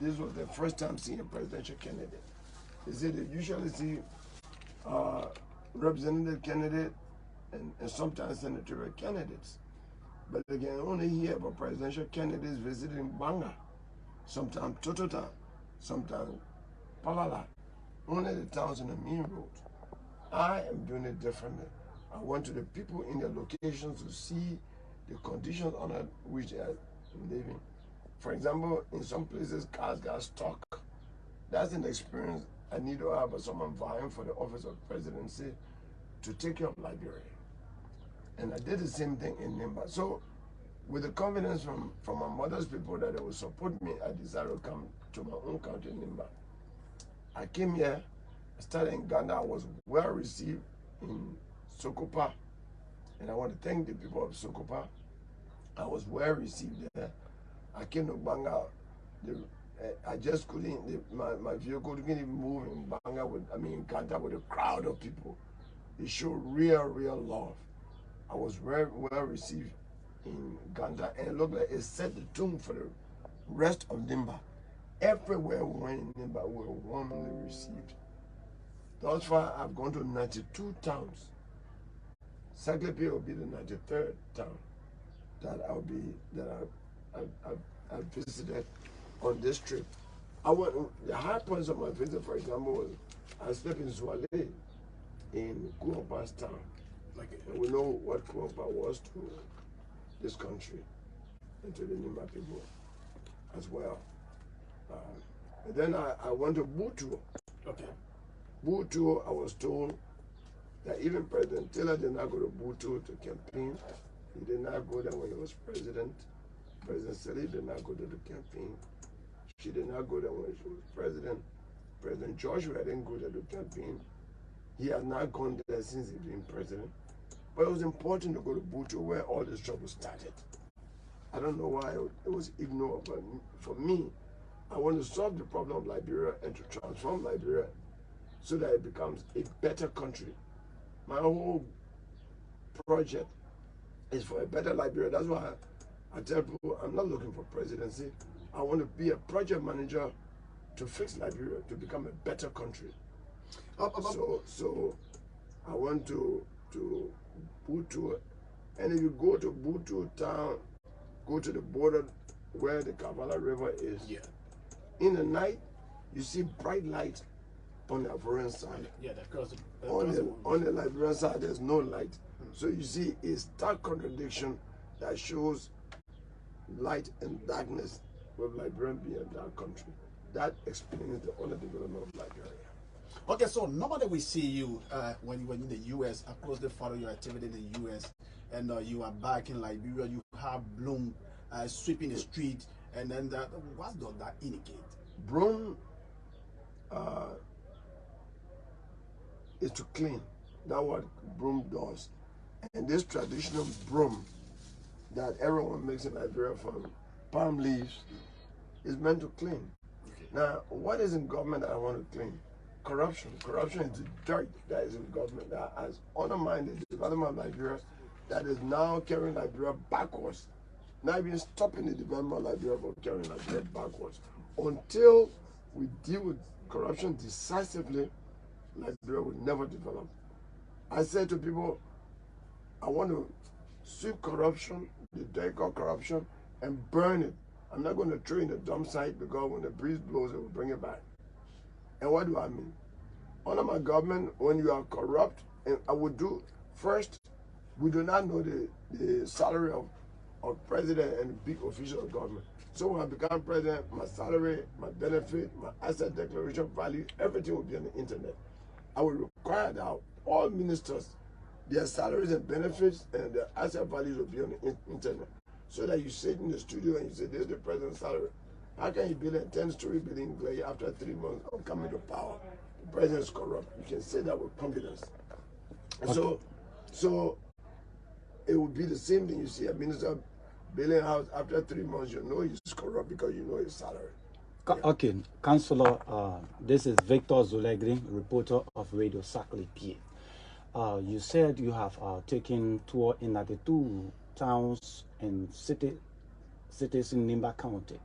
this was the first time seeing a presidential candidate. They said they usually see representative candidate and sometimes senatorial candidates. But they can only hear about presidential candidates visiting Banga, sometimes Totota, sometimes Palala, only the towns in the main road. I am doing it differently. I went to the people in their locations to see the conditions under which they are living. For example, in some places, cars got stuck. That's an experience I need to have as someone vying for the office of presidency to take care of Liberia. And I did the same thing in Nimba. So, with the confidence from my mother's people that they would support me, I decided to come to my own country, Nimba. I came here, I started in Ghana, I was well received in Saclepea, and I want to thank the people of Saclepea. I was well received there. I came to Banga, I just couldn't, my vehicle couldn't even move in Banga in Ghana with a crowd of people. It showed real love. I was very well received in Ghana, and it looked like it set the tone for the rest of Nimba. Everywhere we went in Nimba, we were warmly received. Thus far, I've gone to 92 towns. Saclepea will be the 93rd town that I've visited on this trip. The high points of my visit, for example, was I slept in Swale in Kuompa's town. And we know what Kuompa was to this country and to the Nimba people as well. And then I went to Butu. Okay. Butu, I was told that even President Cllr did not go to Butu to campaign. He did not go there when he was president. President Cllr did not go to the campaign. She did not go there when she was president. President Joshua didn't go to the campaign. He has not gone there since he's been president. But it was important to go to Butu where all this trouble started. I don't know why it was ignored, but for me, I want to solve the problem of Liberia and to transform Liberia so that it becomes a better country. My whole project is for a better Liberia. That's why I tell people I'm not looking for presidency. I want to be a project manager to fix Liberia to become a better country. So I went to Butu, and if you go to Butu town, go to the border where the Kavala River is. Yeah. In the night, you see bright light on the Ivorian side. Yeah, on the Liberian side, there's no light. So you see a stark contradiction that shows light and darkness with Liberia being a dark country. That explains the underdevelopment of Liberia. Okay, so normally we see you when you were in the U.S. I closely follow your activity in the U.S. and you are back in Liberia. You have Bloom sweeping the street, and then what does that indicate? Broom is to clean. That's what broom does. And this traditional broom that everyone makes in Liberia from palm leaves is meant to clean. Okay. Now, what is in government that I want to clean? Corruption. Corruption is the dirt that is in government that has undermined the development of Liberia, that is now carrying Liberia backwards. Not even stopping the development of Liberia, but carrying Liberia backwards. Until we deal with corruption decisively, Liberia will never develop. I said to people, I want to sweep corruption, the dirt called corruption, and burn it. I'm not going to throw it in the dump site because when the breeze blows, it will bring it back. And what do I mean? Under my government, when you are corrupt, and I would do, first, we do not know the salary of president and big official of government. So when I become president, my salary, my benefit, my asset declaration value, everything will be on the internet. I will require that all ministers, their salaries and benefits and their asset values will be on the internet. So that you sit in the studio and you say, this is the president's salary. How can you build a 10-story building after 3 months of coming to power? The president is corrupt. You can say that with confidence. Okay. So it would be the same thing. You see a minister building a house after 3 months, you know he's corrupt because you know his salary. Yeah. Okay, Councillor, this is Victor Zulegri, reporter of Radio Saclepea. You said you have taken tour in 92 towns and cities in Nimba County.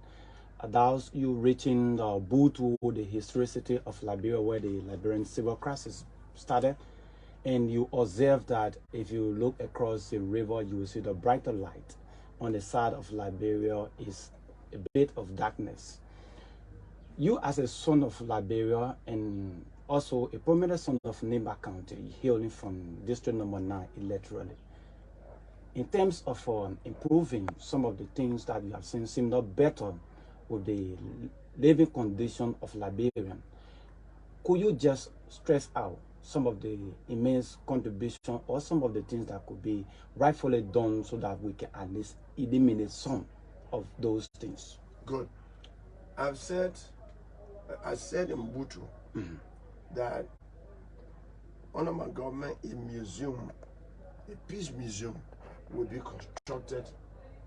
allows you reaching Butu, the historicity of Liberia, where the Liberian civil crisis started. And you observe that if you look across the river, you will see the brighter light. On the side of Liberia is a bit of darkness. You, as a son of Liberia and also a prominent son of Nimba County, hailing from District Number 9 electorally, in terms of improving some of the things that we have seen seem not better with the living condition of Liberian, could you just stress out some of the immense contribution or some of the things that could be rightfully done so that we can at least eliminate some of those things? Good. I said in Butu that under my government, a museum, a peace museum, will be constructed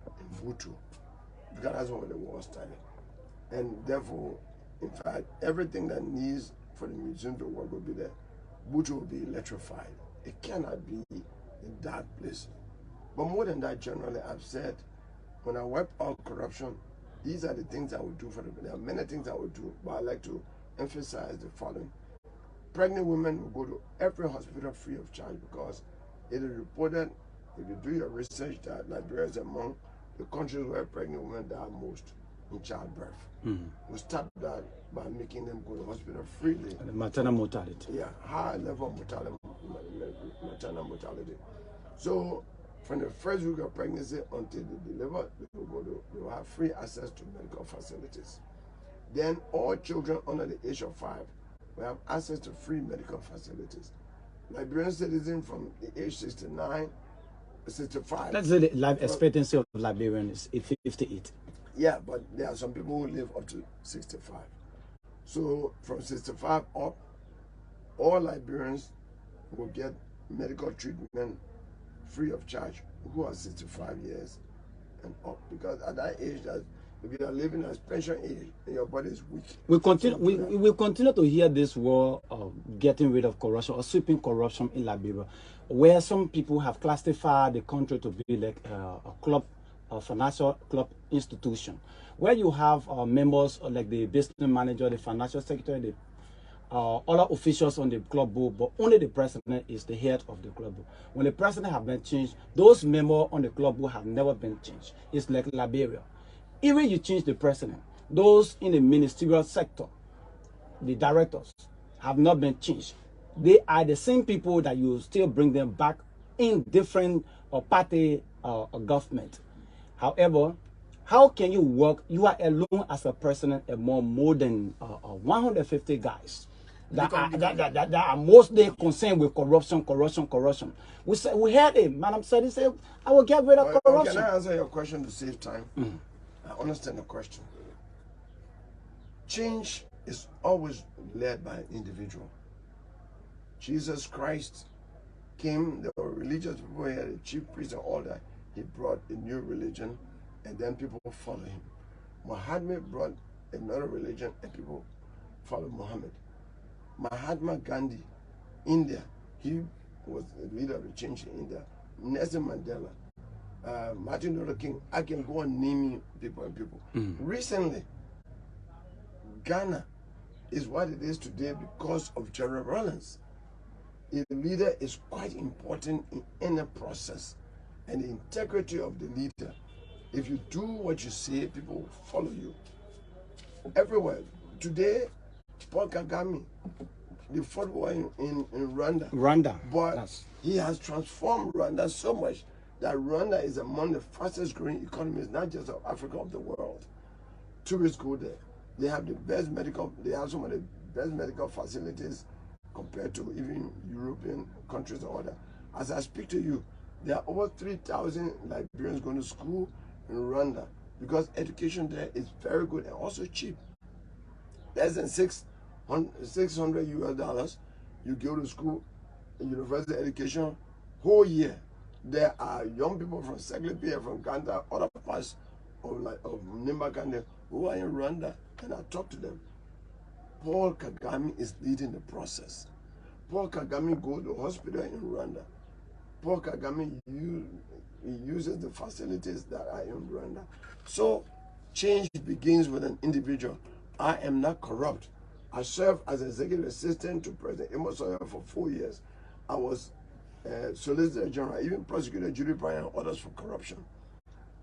in Butu, because that's where the war started. And therefore, in fact, everything that needs for the museum to work will be there. Butu will be electrified. It cannot be a dark place. But more than that, generally, I've said, when I wipe out corruption, these are the things I will do for them. There are many things I will do, but I like to emphasize the following. Pregnant women will go to every hospital free of charge, because it is reported, if you do your research, that Liberia is among the countries where pregnant women die most in childbirth. We start that by making them go to hospital freely. And the maternal mortality. Yeah, high level of maternal mortality. So from the first week of pregnancy until they deliver, they will have free access to medical facilities. Then all children under the age of 5 will have access to free medical facilities. Liberian citizens from the age 69, 65. Let's say the life expectancy of Liberian is 58. Yeah, but there are some people who live up to 65. So from 65 up, all Liberians will get medical treatment free of charge who are 65 years and up. Because at that age, that if you are living at pension age and your body is weak. We continue to hear this word of getting rid of corruption or sweeping corruption in Liberia, where some people have classified the country to be like a club, a financial club institution, where you have members like the business manager, the financial secretary, the other officials on the club board, but only the president is the head of the club board. When the president have been changed, those members on the club board have never been changed. It's like Liberia. Even you change the president, those in the ministerial sector, the directors, have not been changed. They are the same people that you still bring them back in different party government. However, how can you work? You are alone as a president among more than 150 guys that are mostly concerned with corruption. We heard him, Madam Sadi say, I will get rid of corruption. Can I answer your question to save time? I understand the question. Change is always led by an individual. Jesus Christ came, there were religious people here, the chief priest and all that. He brought a new religion, and then people follow him. Muhammad brought another religion, and people follow Muhammad. Mahatma Gandhi, India, he was the leader of the change in India. Nelson Mandela, Martin Luther King. I can go on naming people and people. Recently, Ghana is what it is today because of General Rawlings. A leader is quite important in any process, and the integrity of the leader. If you do what you say, people will follow you. Everywhere. Today, Paul Kagame, the football in Rwanda. But he has transformed Rwanda so much that Rwanda is among the fastest growing economies, not just of Africa, of the world. Tourists go there. They have the best medical, they have some of the best medical facilities compared to even European countries or other. As I speak to you, there are over 3,000 Liberians going to school in Rwanda because education there is very good and also cheap. Less than $600 US. You go to school, university education, whole year. There are young people from Saclepea, from Ghana, other parts of Nimba County who are in Rwanda, and I talk to them. Paul Kagame is leading the process. Paul Kagame goes to hospital in Rwanda. Paul Kagame uses the facilities that are in Rwanda. So change begins with an individual. I am not corrupt. I served as executive assistant to President Amos Sawyer for 4 years. I was Solicitor General, even prosecuted Judy Bryan and others for corruption.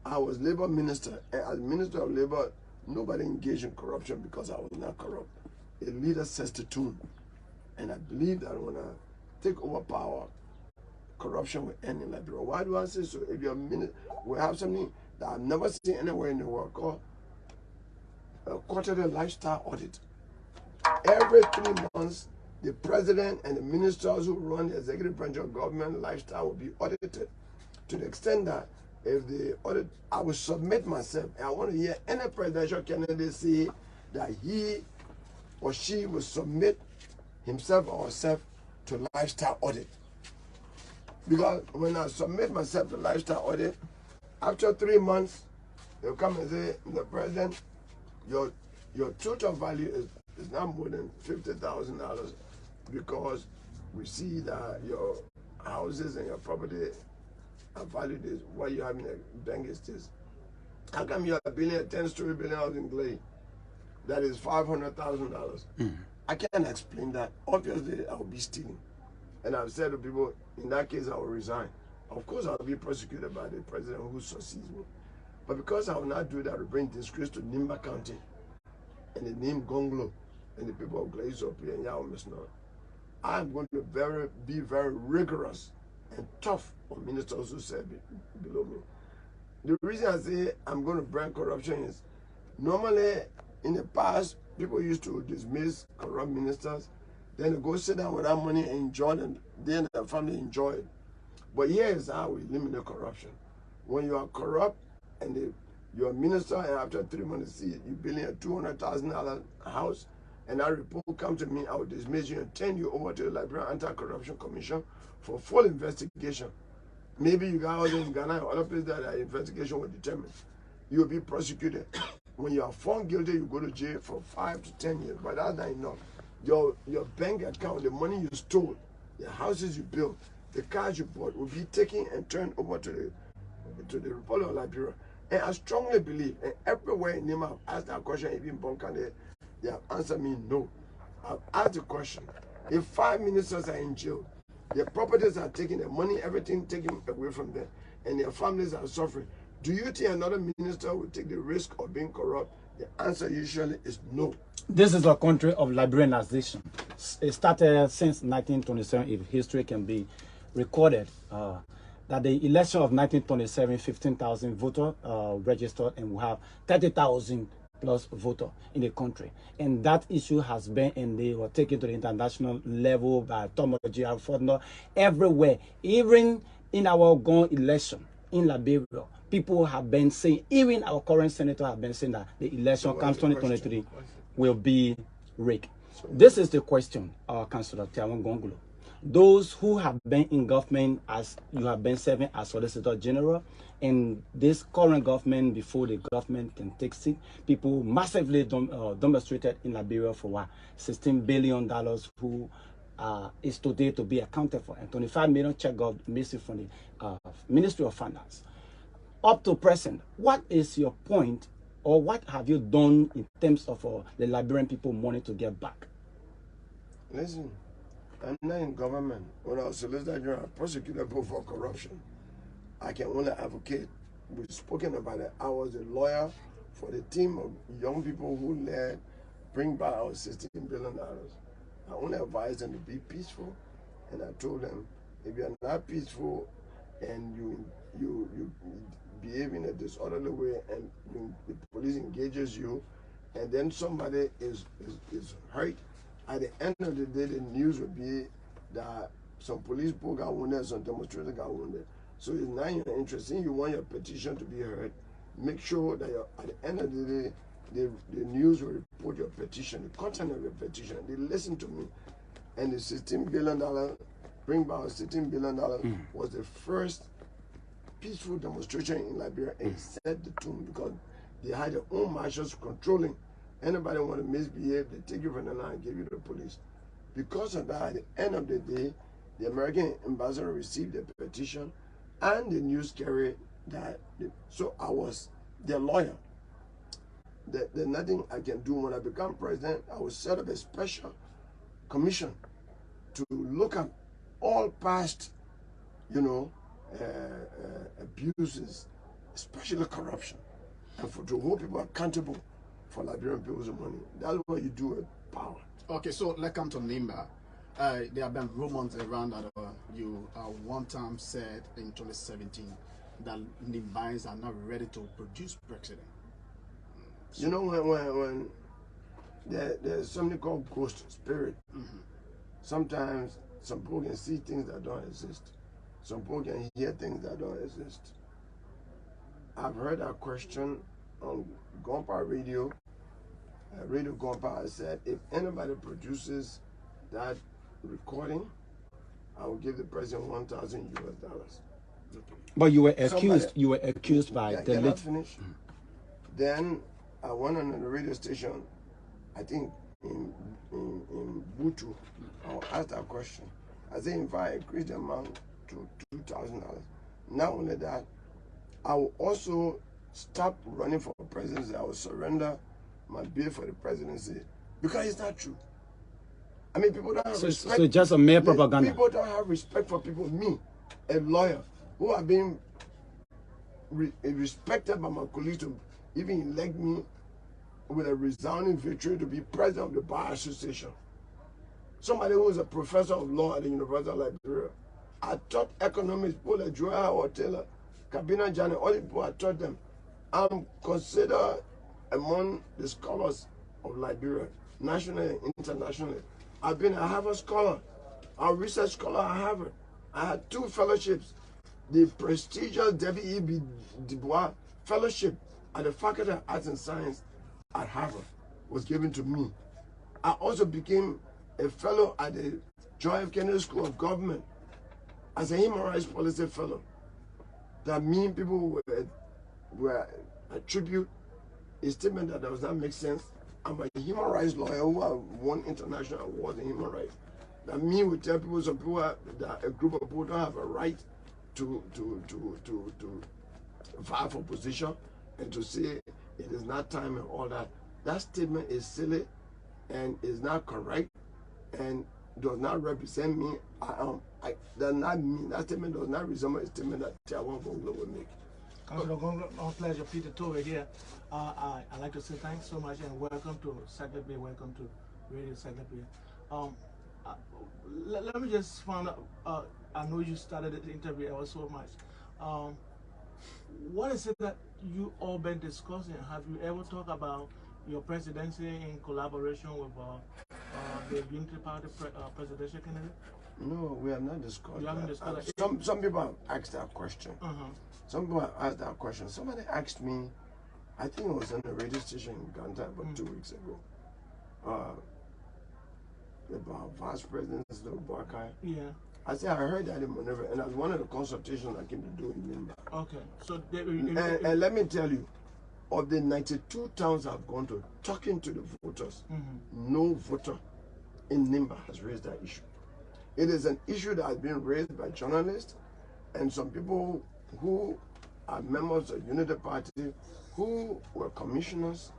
I was labor minister, and as minister of labor, nobody engaged in corruption because I was not corrupt. A leader sets the tune, and I believe that when I take over power, corruption will end in Liberia. Why do I say so? If you're we have something that I've never seen anywhere in the world called a quarterly lifestyle audit. Every 3 months, the president and the ministers who run the executive branch of government lifestyle will be audited, to the extent that if the audit, I will submit myself, and I want to hear any presidential candidate say that he or she will submit himself or herself to lifestyle audit. Because when I submit myself to lifestyle audit, after 3 months, they'll come and say, the president, your total value is not more than $50,000, because we see that your houses and your property are valued is what you have in the bank is this. How come you are building a 10-story building house in Cllr that is $500,000? I can't explain that. Obviously, I will be stealing. And I've said to people, in that case, I will resign. Of course, I will be prosecuted by the president who succeeds me. But because I will not do that, it will bring disgrace to Nimba County and the Nimba Gongloe and the people of Saclepea and Yao Misnor. I am going to be very rigorous and tough on ministers who serve below me. The reason I say I'm going to bring corruption is, normally in the past, people used to dismiss corrupt ministers, then they go sit down with that money and enjoy it, and then their family enjoy it. But here is how we eliminate corruption. When you are corrupt and you're a minister, and after 3 months see you building a $200,000 house, and that report comes to me, I will dismiss you and turn you over to the Liberia Anti-Corruption Commission for full investigation. Maybe you got others in Ghana or other places that investigation will determine. You will be prosecuted. When you are found guilty, you go to jail for 5 to 10 years. But that's not enough. Your bank account, the money you stole, the houses you built, the cars you bought will be taken and turned over to the Republic of Liberia. And I strongly believe, and everywhere in Nimba I've asked that question, even Bonkan, they have answered me no. I've asked the question, if 5 ministers are in jail, their properties are taken, their money, everything taken away from them, and their families are suffering, do you think another minister will take the risk of being corrupt? The answer usually is no. This is a country of Liberianization. It started since 1927, if history can be recorded. That the election of 1927, 15,000 voters registered, and we have 30,000 plus voters in the country. And that issue has been, and they were taken to the international level by Tomology, Alfordno, everywhere. Even in our own election in Liberia, people have been saying, even our current senator have been saying that the election comes 2023 will be rigged. This is the question, Councillor Tiawan Gongloe. Those who have been in government, as you have been serving as Solicitor General, and this current government, before the government can take seat, people massively demonstrated in Liberia for what? $16 billion who is today to be accounted for, and 25 million check got missing from the Ministry of Finance. Up to present, what is your point, or what have you done in terms of the Liberian people money to get back? Listen, I'm not in government. When I was Solicitor General, I prosecuted people for corruption. I can only advocate. We've spoken about it. I was a lawyer for the team of young people who led bring back our $16 billion. I only advised them to be peaceful, and I told them, if you're not peaceful and you behave in a disorderly way, and the police engages you, and then somebody is hurt, at the end of the day, the news will be that some police people got wounded, some demonstrators got wounded. So it's not in your interest. You want your petition to be heard. Make sure that at the end of the day, the news will report your petition, the content of your petition. They listen to me. And the $16 billion, bring back $16 billion was the first peaceful demonstration in Liberia, and set the tone, because they had their own marshals controlling. Anybody want to misbehave, they take you from the line and give you to the police. Because of that, at the end of the day, the American ambassador received the petition, and the news carried that. So I was their lawyer. there's nothing I can do. When I become president, I will set up a special commission to look at all past, abuses, especially corruption, and to hold people accountable for Liberian people's money. That's what you do with power. Okay, so let's come to Nimba. There have been rumors around that you one time said in 2017 that Nimbans are not ready to produce president. You know, when there's something called ghost spirit. Sometimes some people can see things that don't exist. Some people can hear things that don't exist. I've heard that question on Gompa Radio. Radio Gompa said, if anybody produces that recording, I will give the president $1,000. But you were accused by the Can I finish? Then I went on the radio station, I think in Butu. I asked that question. I said, if I increase the amount to $2,000, not only that, I will also stop running for presidency. I will surrender my bid for the presidency because it's not true. I mean, people don't have respect. So just a mere propaganda. People don't have respect for people. Me, a lawyer, who have been respected by my colleagues to even elect me with a resounding victory to be president of the Bar Association. Somebody who is a professor of law at the University of Liberia. I taught economics, Paul Joel or Taylor, Kabina Jani, all the people I taught them. I'm considered among the scholars of Liberia, nationally and internationally. I've been a Harvard scholar, a research scholar at Harvard. I had 2 fellowships. The prestigious W. E.B. Du Bois Fellowship at the Faculty of Arts and Science at Harvard was given to me. I also became a fellow at the John F. Kennedy School of Government as a human rights policy fellow. That means people were attribute a statement that does not make sense. I'm a human rights lawyer who have won international awards in human rights. That means we tell people, some people that a group of people don't have a right to file for position and to say it is not time and all that. That statement is silly and is not correct and does not represent me. That statement does not resemble a statement that Tiawan Gongloe would make. Councilor Gongloe, our pleasure, Peter Towe here. I'd like to say thanks so much and welcome to Saclepea, welcome to Radio Saclepea. Let me just find out, I know you started the interview ever so much. What is it that you all been discussing? Have you ever talked about your presidency in collaboration with the Unity Party presidential candidate? No, we have not discussed You haven't discussed that. Some people have asked that question. Some people have asked that question. Somebody asked me, I think it was on the radio station in Ghana about 2 weeks ago, about Vice President Saclepea. Yeah. I said I heard that in Maneuver, and that's one of the consultations I came to do in Nimba. Okay. So and let me tell you, of the 92 towns I've gone to, talking to the voters, no voter in Nimba has raised that issue. It is an issue that has been raised by journalists and some people who are members of Unity Party, who were commissioners,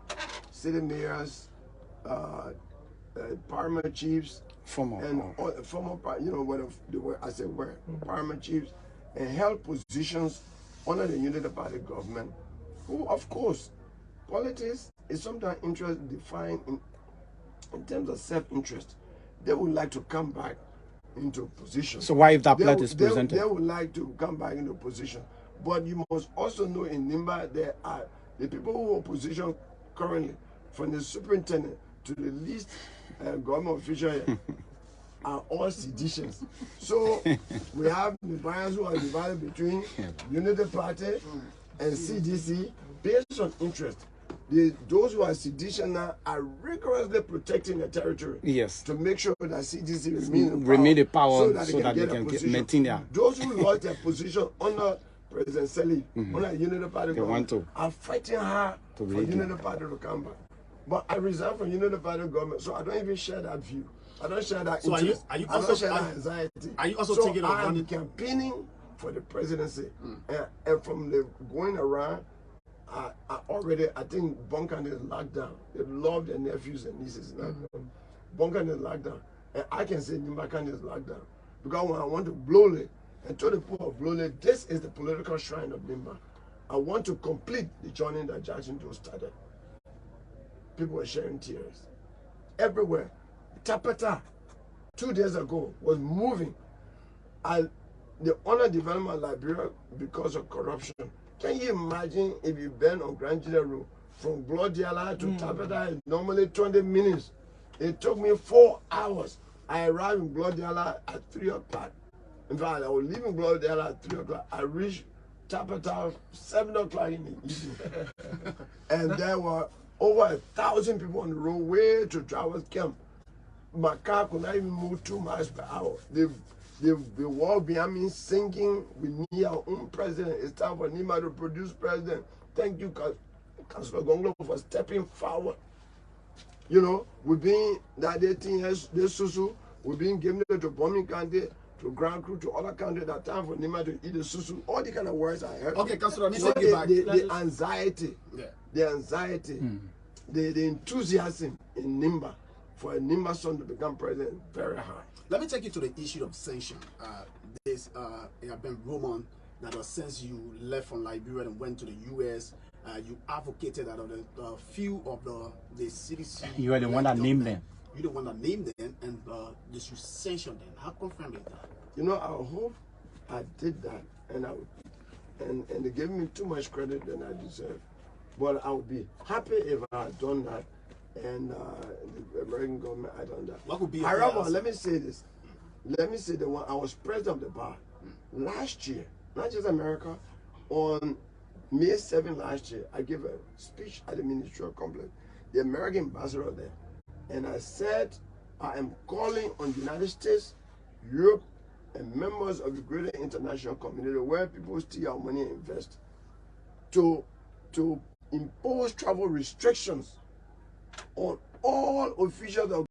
city mayors, paramount chiefs, former, whatever they were, I said were, paramount chiefs, and held positions under the Unity Party government, who, of course, politics is sometimes interest defined in terms of self-interest. They would like to come back into position. So why if that plot is presented? They would like to come back into position. But you must also know in Nimba, there are the people who are position currently, from the superintendent to the least government official here, are all seditious. So we have the buyers who are divided between Unity Party and CDC based on interest. Those who are sedition now are rigorously protecting the territory. Yes. To make sure that CDC remain in power so that they can maintain their. Those who lost their position under President Cllr, under Unity Party government, are fighting hard for Unity Party to come back. But I resigned from Unity Party government, so I don't even share that view. I don't share that interest. I don't share that anxiety. Are you also thinking of running? campaigning for the presidency, and from the going around I think Bunkan is locked down. They love their nephews and nieces. Bunkan is locked down. And I can say Nimba is locked down. Because when I want to blow it and tell the people of blow it, this is the political shrine of Nimba. I want to complete the journey that Jackson Joe started. People were sharing tears. Everywhere. Tapeta, 2 days ago, was moving. The honor development of Liberia because of corruption. Can you imagine if you been on Grand General Road from Glodiala to Tapeta, normally 20 minutes. It took me 4 hours. I arrived in Glodiala at 3 o'clock. In fact, I was leaving Glodiala at 3 o'clock. I reached Tapeta 7 o'clock in the evening. And there were over 1,000 people on the road way to Traverse Camp. My car could not even move 2 miles per hour. The wall behind me singing, we need our own president. It's time for Nimba to produce president. Thank you, Councillor Gongloe, for stepping forward. You know, we've been that 18 years, this susu, we've been giving it to bombing country, to Grand Crew, to other countries. That time for Nimba to eat the susu. All the kind of words I heard. Okay, Councillor, the anxiety, the anxiety, the enthusiasm in Nimba for a Nimba son to become president, very high. Let me take you to the issue of sanction. It has been rumored that since you left from Liberia and went to the U.S., you advocated that the few of the CDC. You are the one that named them. You're the one that named them, and you sanctioned them. How confirmed is that? You know, I hope I did that, and they gave me too much credit than I deserve. But I would be happy if I had done that, and the American government had done that. What would be? However, let me say this. Let me say the one I was president of the bar last year, not just America. On May 7 last year, I gave a speech at the ministerial complex, the American ambassador there, and I said I am calling on the United States, Europe, and members of the greater international community where people steal our money and invest to impose travel restrictions on all officials of